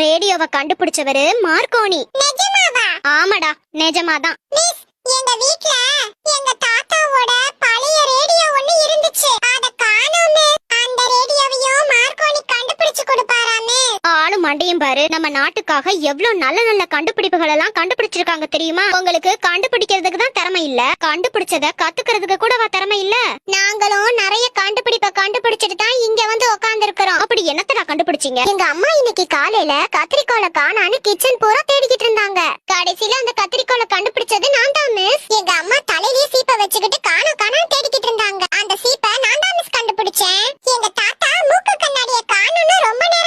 ரேடியோவை கண்டுபிடிச்சவரு மார்க்கோனி. நிஜமாவா? ஆமாடா, நிஜமாதான். மிஸ், எங்க வீட்ல எங்க தாத்தாவோட பழைய ரேடியோ ஒன்னு இருந்துச்சு. அத காணோம் மிஸ். அந்த ரேடியோவையும் மார்க்கோனி கண்டுபிடிச்சு கொடுப்பாராமே. ஆளு மண்டையும் பாரு. நம்ம நாட்டுக்காக எவ்வளவு நல்ல நல்ல கண்டுபிடிப்புகள் எல்லாம் கண்டுபிடிச்சிருக்காங்க தெரியுமா? உங்களுக்கு கண்டுபிடிக்கிறதுக்கு தான் திறமை இல்ல, கண்டுபிடிச்சத கத்துக்கிறதுக்கு கூடவா திறமை இல்ல? நாங்களும் நிறைய கண்டுபிடிப்பை கண்டுபிடிச்சிட்டு தான் இங்க வந்து உட்கார்ந்து இருக்கிறோம். அப்படி என்னத்தடா கண்டுபிடிச்சீங்க? எங்க அம்மா இன்னைக்கு காலையில கத்திரிக்கோலை காணான்னு கிச்சன் பூரா தேடிக்கிட்டு இருந்தாங்க. கடைசியில அந்த கத்திரிக்கோலை கண்டுபிடிச்சது நான் தான் மிஸ். எங்க அம்மா தலையிலே சீப்பை வச்சுக்கிட்டு காணான்னு தேடிக்கிட்டு இருந்தாங்க. அந்த சீப்பை நான் தான் மிஸ் கண்டுபிடிச்சேன். எங்க தாத்தா மூக்கு கண்ணாடிய காணோன்னு ரொம்ப நேரம்